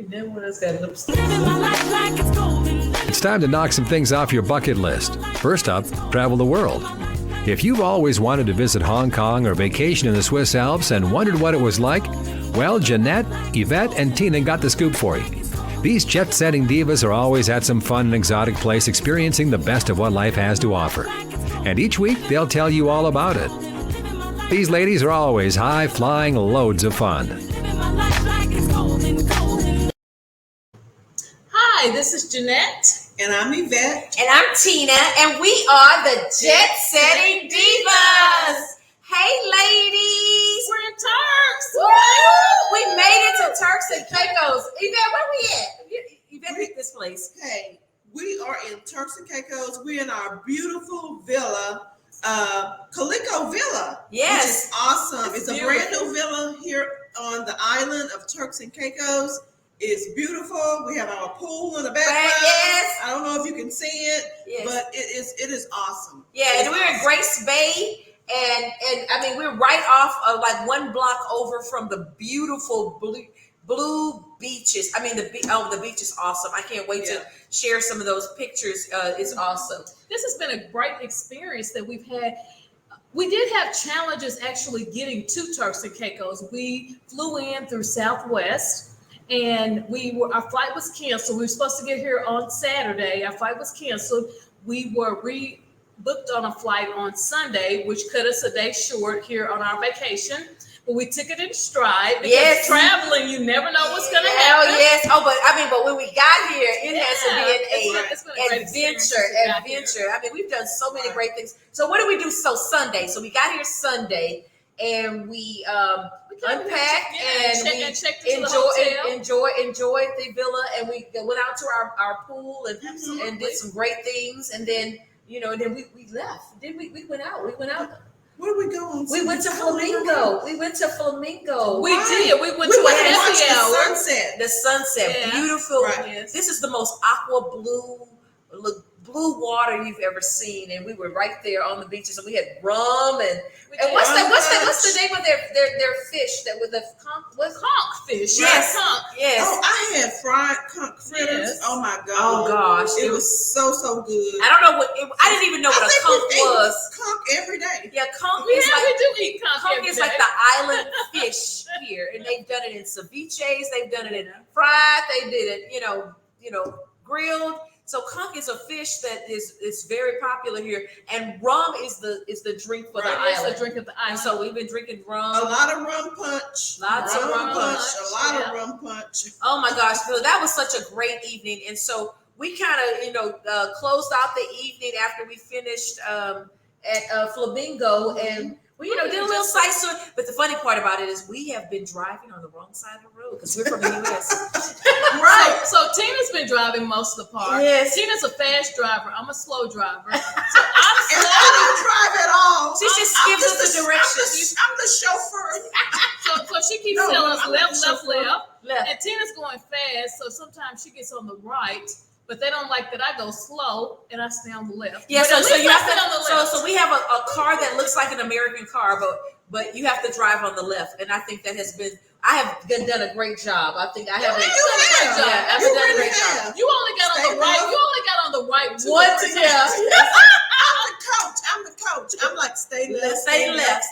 then when it's got lipstick. It's time to knock some things off your bucket list. First up, travel the world. If you've always wanted to visit Hong Kong or vacation in the Swiss Alps and wondered what it was like, well, Jeanette, Evette, and Tina got the scoop for you. These jet-setting divas are always at some fun and exotic place experiencing the best of what life has to offer. And each week, they'll tell you all about it. These ladies are always high-flying loads of fun. Hi, this is Jeanette. And I'm Evette. And I'm Tina, and we are the Jet-Setting Divas. Hey, ladies. We're in Turks. Woo! We made it to Turks and Caicos. Evette, where we at? Evette picked this place. Hey, we are in Turks and Caicos. We're in our beautiful villa, Calico Villa. Yes. Which is awesome. It's a beautiful. brand new villa here on the island of Turks and Caicos. It's beautiful. We have our pool in the background. Yes. I don't know if you can see it, Yes. but it is awesome. Yeah, and we're in Grace Bay. And I mean, we're right off of like one block over from the beautiful blue beaches. I mean, the beach is awesome. I can't wait to share some of those pictures. It's awesome. This has been a great experience that we've had. We did have challenges actually getting to Turks and Caicos. We flew in through Southwest, and our flight was canceled. We were supposed to get here on Saturday. Our flight was canceled. We were booked on a flight on Sunday, which cut us a day short here on our vacation. But we took it in stride because traveling, you never know what's going to happen. Hell yes. Oh, but when we got here, it has to be an adventure. I mean, we've done so many great things. So what did we do? So Sunday. So we got here Sunday, and we unpacked and we enjoyed the villa, and we went out to our pool and did some great things, and then we left. Then we went out. Where did we go on? We went to Flamingo. We did. We went to a happy hour. The sunset. Yeah. Beautiful. Right. Yes. This is the most aqua blue water you've ever seen, and we were right there on the beaches, and we had rum and what's the name of their fish that with the conch fish? Yes. Yes. Oh, I had fried conch fritters. Yes. Oh my god. Oh gosh, it was so good. I don't know I didn't even know what a conch was. Conch every day. Yeah, conch We is like do eat conch is like the island fish here, and they've done it in ceviches, they've done it in fried, they did it, grilled. So conch is a fish that is very popular here, and rum is the drink for the island. It's the drink of the island. So we've been drinking rum. A lot of rum punch. Lots of rum punch. A lot of rum punch. Oh my gosh! So that was such a great evening, and so we kind of closed out the evening after we finished at Flamingo, and we did a little sightseeing. But the funny part about it is we have been driving on the wrong side of the road because we're from the U.S. Right. So Tina's been driving most of the part. Yes. Tina's a fast driver. I'm a slow driver. So And I don't drive at all. She just gives us the directions. I'm the chauffeur. So she keeps telling us left. Left. And Tina's going fast, so sometimes she gets on the right. But they don't like that I go slow and I stay on the left. Yeah, but so you have on the left. so we have a car that looks like an American car, but you have to drive on the left, and I think that I have done a great job. I think I have done a great job. You only got on the right. You only got on the right. I'm the coach. I'm like stay left. Stay left.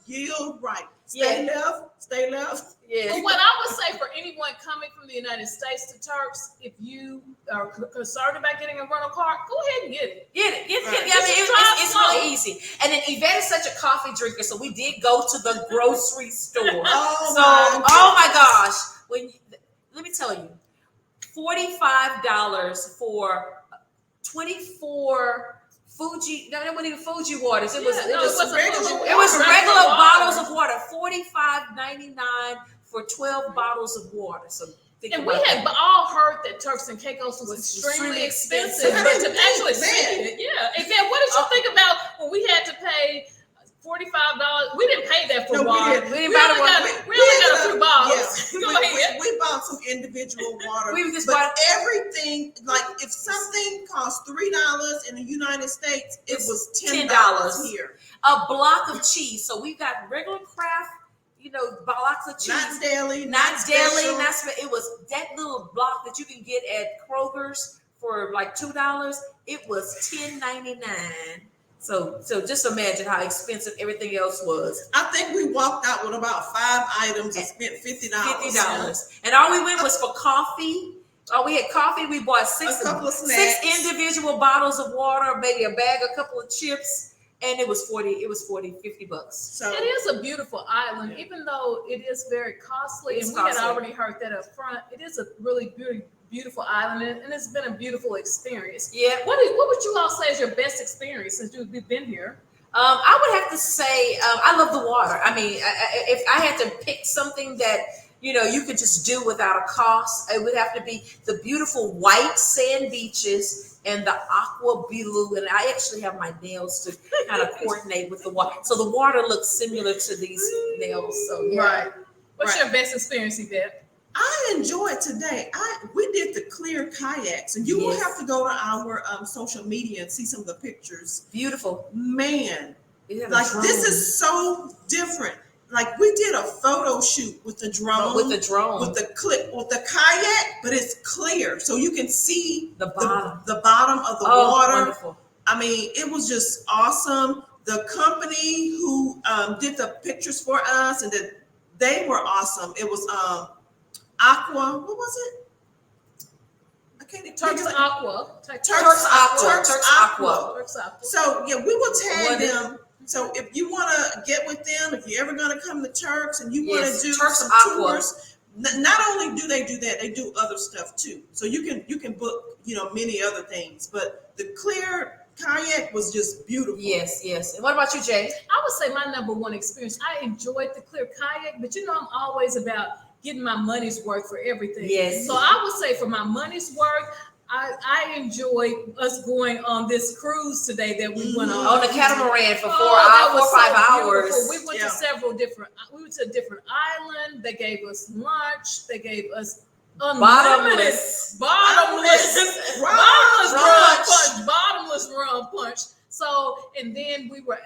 Yield right. Stay left. Yeah. But what I would say for anyone coming from the United States to Turks, if you are concerned about getting a rental car, go ahead and get it. Get it. Right. I mean, it's really easy. And then Evette is such a coffee drinker, so we did go to the grocery store. Oh my gosh! Let me tell you, $45 for 24. Fuji, no, it wasn't even Fuji waters. It was regular bottles of water. $45.99 for 12 bottles of water. So and we had all heard that Turks and Caicos was extremely expensive, but to actually see it, And then what did you think about when we had to pay $45? We didn't pay that for water. We only got a few bottles. We bought some individual water. But everything, like if something cost $3 in the United States, it was $10 here. A block of cheese. So we got regular Kraft blocks of cheese. Not deli, Not deli, special. it was that little block that you can get at Kroger's for like $2. It was $10.99. So just imagine how expensive everything else was. I think we walked out with about 5 items and spent $50. $50. And all we went was for coffee. Oh, we had coffee. We bought A couple of snacks. 6 individual bottles of water, maybe a bag, a couple of chips, and it was $50. So it is a beautiful island, even though it is very costly. It's and we costly. had already heard that up front. It is a really beautiful island, and it's been a beautiful experience. Yeah. What would you all say is your best experience since you've been here? I would have to say I love the water. I mean, if I had to pick something that you could just do without a cost, it would have to be the beautiful white sand beaches and the aqua blue. And I actually have my nails to kind of coordinate with the water, so the water looks similar to these nails. So yeah. right. What's Right. your best experience, Evette? I enjoyed today. We did the clear kayaks, and you will Yes. have to go to our social media and see some of the pictures. Beautiful. Man, You have a like drone. this is so different. Like we did a photo shoot with the drone, with the drone. with the kayak, but it's clear, so you can see The bottom. the bottom of the Oh, water. wonderful. I mean, it was just awesome. The company who did the pictures for us, and they were awesome. It was Aqua. What was it? I can't even Turks think of it. Aqua. Turks Aqua. Turks Turks Aqua. Aqua. Turks Aqua. So yeah, we will tag What is- them. So if you want to get with them, if you're ever going to come to Turks and you want Yes, to do Turks some Aqua. tours, not only do they do that, they do other stuff too. So you can book many other things, but the clear kayak was just beautiful. Yes, yes. And what about you, Jay? I would say my number one experience. I enjoyed the clear kayak, but I'm always about getting my money's worth for everything. Yes. So I would say for my money's worth, I enjoyed us going on this cruise today that we went on. On the catamaran for 4 that hours, was 4 or 5 so hours. beautiful. We went Yeah. to several different. We went to a different island. They gave us lunch. They gave us unlimited, bottomless rum punch. So, and then there were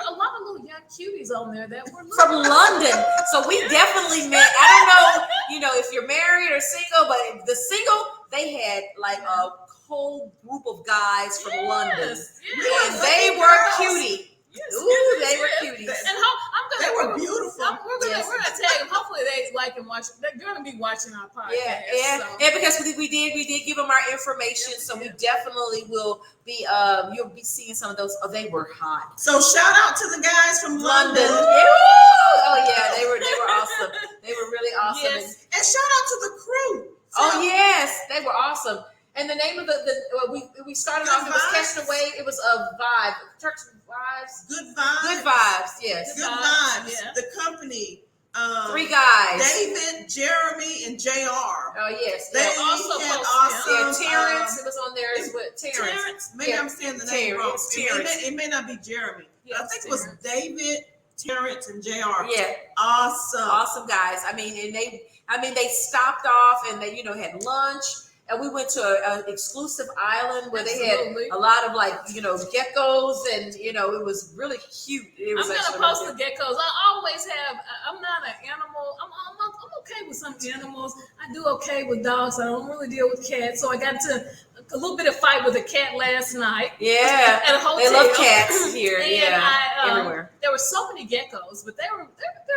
a lot of little young cuties on there that were From London. So we definitely met. I don't know, if you're married or single, but the single, they had like a whole group of guys from London. Yes. And they were cutie. Yes, Ooh, yes, they were yes. cuties. And They were beautiful. We're gonna Yes. tag them. Hopefully they like and watch. They're gonna be watching our podcast. Yeah, so. yeah, because we did give them our information, so we definitely will be you'll be seeing some of those. Oh, they were hot. So shout out to the guys from London. Yeah. Oh yeah, they were awesome. They were really awesome. Yes. And shout out to the crew. Oh yes, they were awesome. And the name of we started Good off. It was Vibes? Catch the Wave. It was a vibe. Turks Vibes. Good vibes. Good vibes. Yes. Good Vibes, vibes. yeah. The company. 3 guys. David, Jeremy, and JR. Oh yes. They Yeah. also had posted. Yeah, awesome. Terrence. It was on there as well. Terrence. Maybe Yeah. I'm saying the name wrong. Terrence. Terrence. It may not be Jeremy. Yeah, I think it was Terrence. David, Terrence, and JR. Yeah. Awesome. Awesome guys. I mean, they stopped off and they, had lunch, and we went to an exclusive island where they Absolutely. had a lot of geckos, and it was really cute. It was I'm gonna actually post really the geckos. I always have. I'm not an animal. I'm okay with some animals. I do okay with dogs. I don't really deal with cats. So I got into a little bit of fight with a cat last night. Yeah, At a hotel. they love cats here. And Yeah, everywhere. There were so many geckos, but they're They were-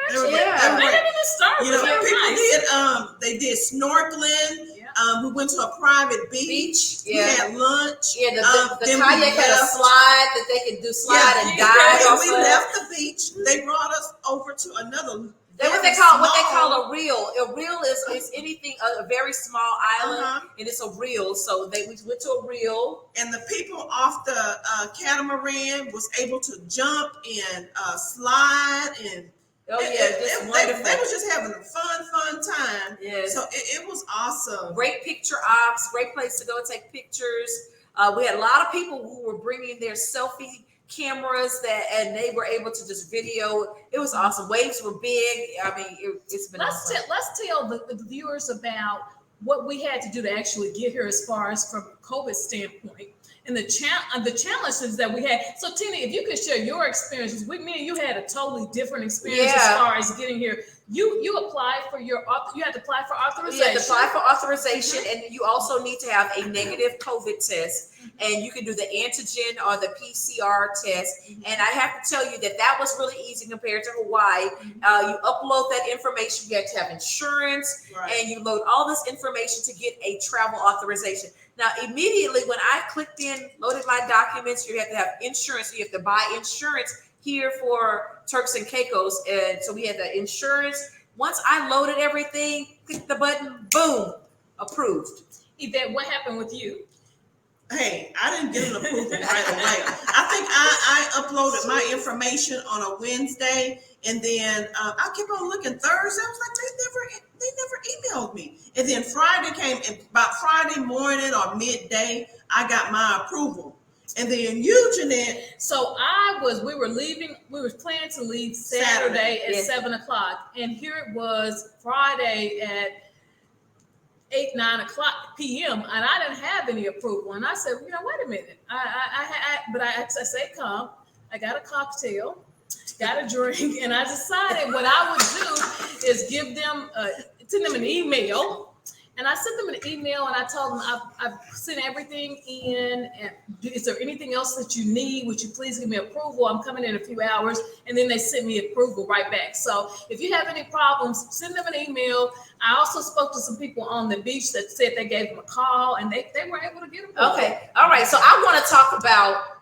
actually Yeah. they didn't even start. You know, They're people nice. they did snorkeling. Yeah. We went to a private beach. We Yeah. had lunch. Yeah, the then we kayak had a left. slide that they could do slide and Yeah. dive When off we of. left the beach, they brought us over to another. What they call a reel. A reel is anything, a very small island, Uh-huh. and it's a reel. So we went to a reel. And the people off the catamaran was able to jump and slide and Oh yeah, just wonderful. They were just having a fun time. Yes. So it was awesome. Great picture ops, great place to go take pictures. We had a lot of people who were bringing their selfie cameras and they were able to just video. It was awesome. Waves were big. I mean, it's been awesome. Let's tell the viewers about what we had to do to actually get here as far as from COVID standpoint. And the challenges that we had. So Tina, if you could share your experiences with me, and you had a totally different experience as far as getting here. You applied for you had to apply for authorization. You had to apply for authorization, and you also need to have a negative COVID test, and you can do the antigen or the PCR test. And I have to tell you that was really easy compared to Hawaii. You upload that information. You have to have insurance, and you load all this information to get a travel authorization. Now, immediately when I clicked in, loaded my documents, you have to have insurance. You have to buy insurance here for Turks and Caicos. And so we had the insurance. Once I loaded everything, clicked the button, boom, approved. Evette, what happened with you? Hey, I didn't get an approval right away. I think I uploaded my information on a Wednesday, and then I kept on looking Thursday. I was like, they never emailed me. And then Friday came, and about Friday morning or midday, I got my approval. And then you, Jeanette. So we were planning to leave Saturday at 7:00. And here it was Friday at 8-9 o'clock p.m. and I didn't have any approval. And I said, wait a minute. I said, come. I got a cocktail, got a drink, and I decided what I would do is send them an email. And I sent them an email and I told them I've sent everything in. And is there anything else that you need? Would you please give me approval? I'm coming in a few hours. And then they sent me approval right back. So if you have any problems, send them an email. I also spoke to some people on the beach that said they gave them a call and they were able to get approval. Okay. All right. So I want to talk about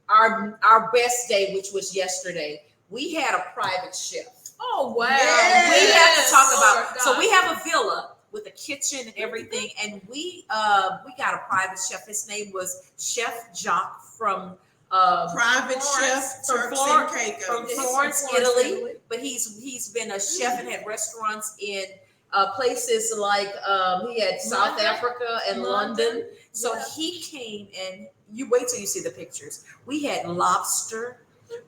our best day, which was yesterday. We had a private chef. Oh, wow. Yes. We have to talk about. So we have a villa with a kitchen and everything, and we got a private chef. His name was Chef J.E.T from Chef Turks and Caicos from Florence, Italy. But he's been a chef and had restaurants in places like he had South Africa and London. So he came, and you wait till you see the pictures. We had lobster,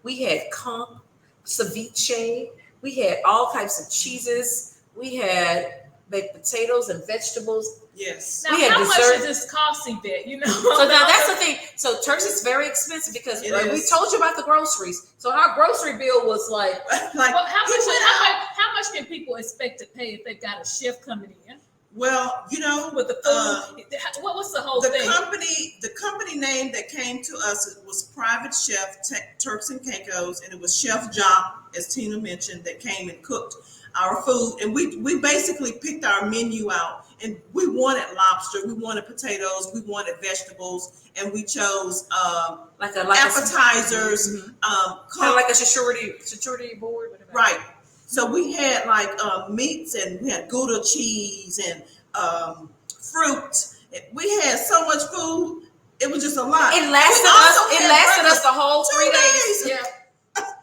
we had conch, ceviche, we had all types of cheeses, we had baked potatoes and vegetables. Yes. Now, how much does this cost, Evette? So now that's the thing. So Turks is very expensive because we told you about the groceries. So our grocery bill was like well, how much can people expect to pay if they've got a chef coming in? Well, with the food, what's the whole thing? The company name that came to us was Private Chef Turks and Caicos, and it was Chef J.E.T, as Tina mentioned, that came and cooked our food. And we basically picked our menu out, and we wanted lobster, we wanted potatoes, we wanted vegetables, and we chose appetizers, kind of like a charcuterie board. Right. So we had meats, and we had Gouda cheese and fruit. We had so much food. It was just a lot. It lasted us the whole 3 days. Yeah.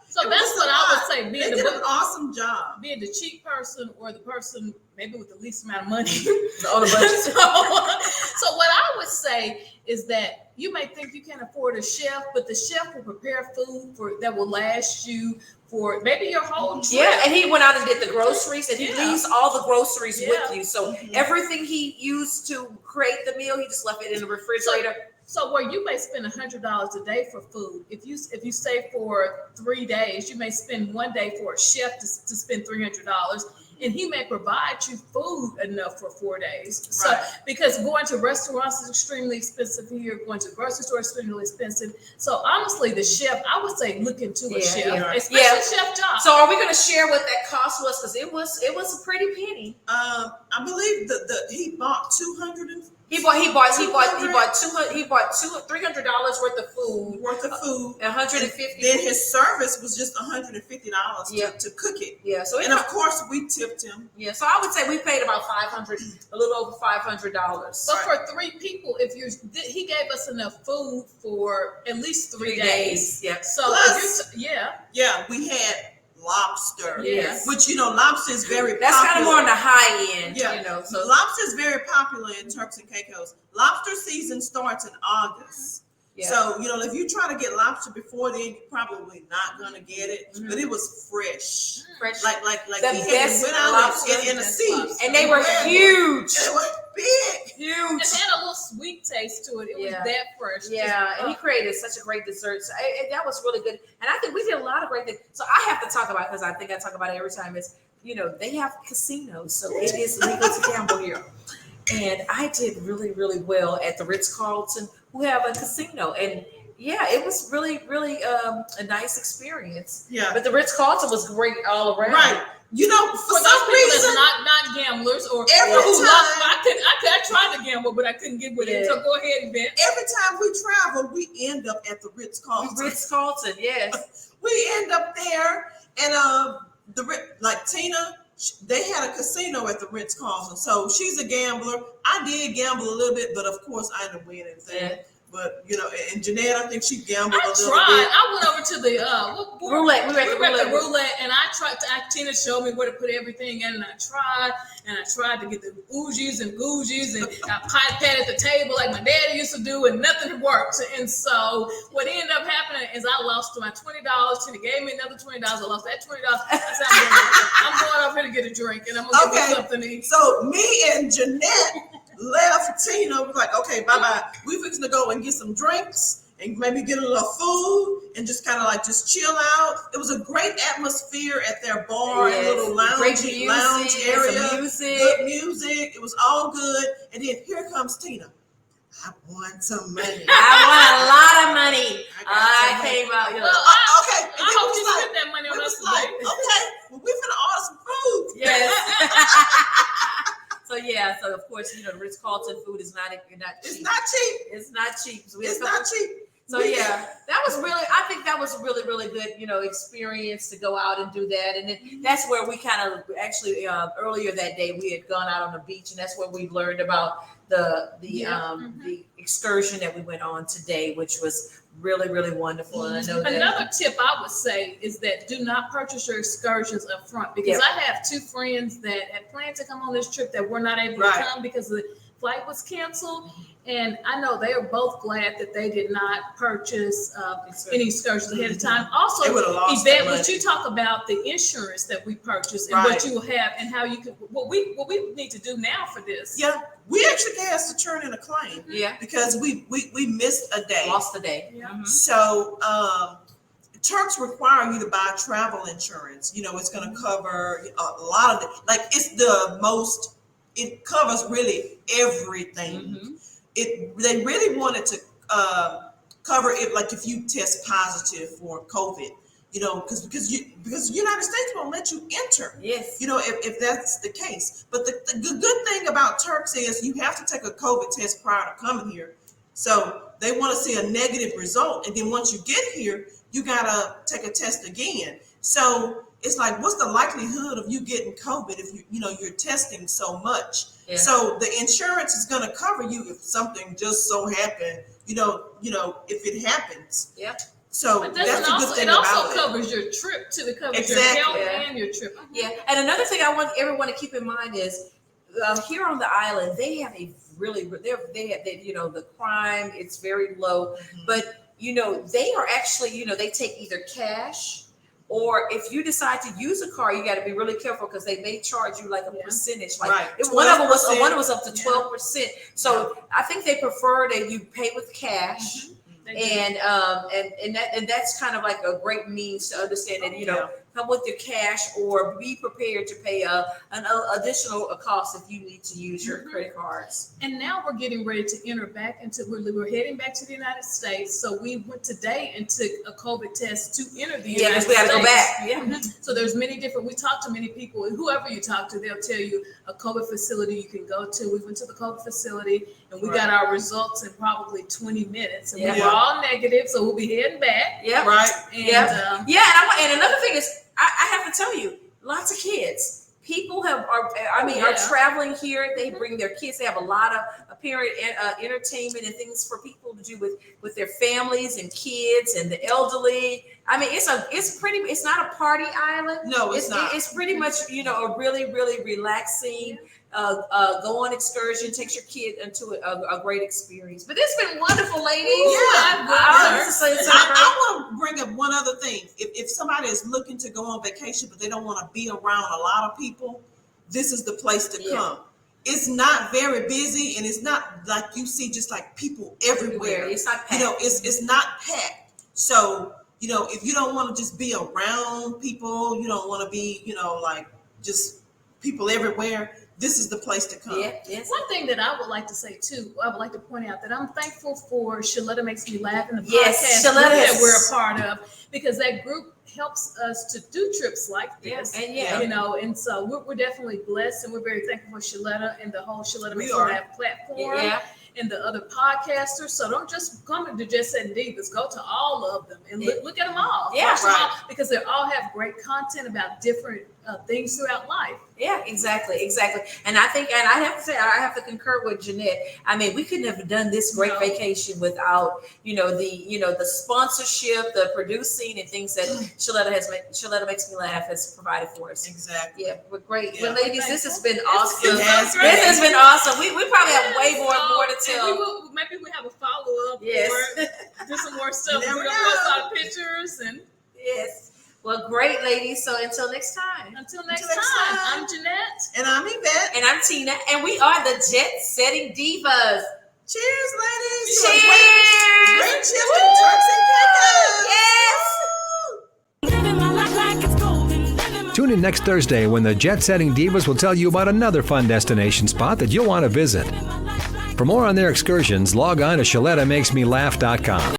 So that's what I would say. They did an awesome job. Being the cheap person or the person maybe with the least amount of money on the budget. So what I would say is that you may think you can't afford a chef, but the chef will prepare food that will last you for maybe your whole trip. Yeah, and he went out and did the groceries, and he leaves all the groceries with you. So everything he used to create the meal, he just left it in the refrigerator. So where you may spend $100 a day for food, if you stay for 3 days, you may spend one day for a chef to spend $300, and he may provide you food enough for 4 days. So because going to restaurants is extremely expensive here, going to the grocery store is extremely expensive. So honestly, the chef, I would say look into a chef, especially Chef J.E.T. So are we going to share what that cost was? Because it was a pretty penny. I believe he bought He bought $300 worth of food. $150. Then his service was just $150 to cook it. Yeah. So of course we tipped him. Yeah. So I would say we paid about $500, a little over $500. But for 3 people, he gave us enough food for at least 3 days. Yeah. So we had lobster. Yes. Which lobster is very That's popular. kind of more on the high end. Yeah. So lobster is very popular in Turks and Caicos. Lobster season starts in August. Yeah. So, if you try to get lobster before then, you're probably not gonna get it. Mm-hmm. But it was fresh. Like the best lobster in the sea. And they were huge. They were big. Huge. It had a little sweet taste. taste to it. It was Yeah. that fresh. Yeah, and he created such a great dessert. So that was really good. And I think we did a lot of great things. So I have to talk about, because I think I talk about it every time, is, they have casinos. So it is legal to gamble here. And I did really, really well at the Ritz-Carlton, who have a casino. And yeah, it was really, really a nice experience. Yeah. But the Ritz-Carlton was great all around. Right. For For some those people reason, that's not gamblers or every who time- love, I tried to gamble, but I couldn't get with it. So go ahead, Evette. every time we travel, we end up at the Ritz-Carlton. Ritz-Carlton, yes. We end up there, and like Tina, they had a casino at the Ritz-Carlton. So she's a gambler. I did gamble a little bit, but of course I didn't win anything. Yeah. But and Jeanette, I think she gambled a little tried. bit. I went over to the Roulette. We were at the roulette, and I tried to. Tina showed me where to put everything in, and I tried to get the oogies and googies, and I patted the table like my daddy used to do, and nothing worked. And so what ended up happening is I lost my $20. Tina gave me another $20. I lost that $20. I said, I'm going over here to get a drink, and I'm gonna get me something to eat. So me and Jeanette left Tina. We're like, okay, bye-bye. We fixing to go and get some drinks and maybe get a little food and just kind of like just chill out. It was a great atmosphere at their bar, and little lounge area. Some music. Good music. It was all good. And then here comes Tina. I won some money. I won a lot of money. I some came out. Well, okay. And I then hope we you was spent that money on we us was like, today. okay, well, we're gonna order some food. Yes. So of course, the Ritz-Carlton food is not cheap. It's not cheap. It's not cheap. So we had It's a couple- not cheap. So yeah, I think that was a really, really good, experience to go out and do that. And then that's where we kind of actually earlier that day we had gone out on the beach, and that's where we learned about the excursion that we went on today, which was really, really wonderful. And I know that Another tip I would say is that do not purchase your excursions up front, because I have two friends that had planned to come on this trip that were not able to come because the flight was canceled. And I know they are both glad that they did not purchase any excursions ahead of time. Also, Evette, would you talk about the insurance that we purchased and what you will have and how you could, what we need to do now for this? Yeah, we actually has to turn in a claim. Yeah. Because we missed a day. Lost a day. Yeah. Mhm. So Turks require you to buy travel insurance. It's going to cover a lot of it. Like it covers really everything. Mm-hmm. They really wanted to cover it, like if you test positive for COVID, because United States won't let you enter. Yes. If that's the case. But the good thing about Turks is you have to take a COVID test prior to coming here. So they want to see a negative result, and then once you get here, you gotta take a test again. So it's like, what's the likelihood of you getting COVID if you're testing so much? Yeah. So the insurance is going to cover you if something just so happened, if it happens. Yep. So that's a good thing about it. It also covers your trip too. It covers your health and your trip. Yeah. And another thing I want everyone to keep in mind is here on the island, they have a really, the crime, it's very low, but they are actually, they take either cash, or if you decide to use a car, you got to be really careful because they may charge you like a percentage. Like one of them was up to 12%. So I think they prefer that you pay with cash, and that's kind of like a great means to understand that come with your cash, or be prepared to pay an additional cost if you need to use your credit cards. And now we're getting ready to enter back into, we're heading back to the United States. So we went today and took a COVID test to enter the United States. Yeah, because we got to go back. Yeah. So there's many different, we talked to many people, and whoever you talk to, they'll tell you a COVID facility you can go to. We went to the COVID facility and we got our results in probably 20 minutes. And we were all negative, so we'll be heading back. Yeah. Right. And, and another thing is, I have to tell you, lots of kids. People are traveling here. They bring their kids. They have a lot of entertainment and things for people to do with their families and kids and the elderly. I mean, it's not a party island. No, it's not. It's pretty much, a really, really relaxing, go on excursion, takes your kid into a great experience. But it's been wonderful, ladies. I want to bring up one other thing. If somebody is looking to go on vacation, but they don't want to be around a lot of people, this is the place to come. it's not very busy, and it's not like you see just like people everywhere. It's not packed. You know, it's not packed. So, you know, if you don't want to just be around people, you don't want to be, you know, like just people everywhere, this is the place to come. Yeah, yes. One thing that I would like to say too, I would like to point out that I'm thankful for Jeanette Makes Me Laugh and the Yes, podcast group Jeanette that we're a part of, because that group helps us to do trips like this. And you know, and so we're definitely blessed, and we're very thankful for Jeanette and the whole Jeanette Makes Me Laugh platform. Yeah. And the other podcasters. So don't just come to J.E.T. Divas. Go to all of them and look at them all. Yeah, watch them right. all, because they all have great content about different things throughout life. Yeah, exactly. And I think, and I have to say, I have to concur with Jeanette. I mean, we couldn't have done this great vacation without, the sponsorship, the producing, and things that Jeanette Makes Me Laugh has provided for us. Exactly. Yeah, we're great. Yeah. Well, ladies, this has been awesome. It has been. This has been awesome. We probably have way more to tell. And maybe we have a follow up. Yes. Or do some more stuff. You We're never gonna post know. a lot of pictures and. Yes. Well, great, ladies. So until next time. Until next next time, time. I'm Jeanette. And I'm Evette. And I'm Tina, and we are the Jet-Setting Divas. Cheers, ladies. Cheers. Great trip to Turks and Caicos. Yes. Tune in next Thursday when the Jet-Setting Divas will tell you about another fun destination spot that you'll want to visit. For more on their excursions, log on to ShalettaMakesMeLaugh.com.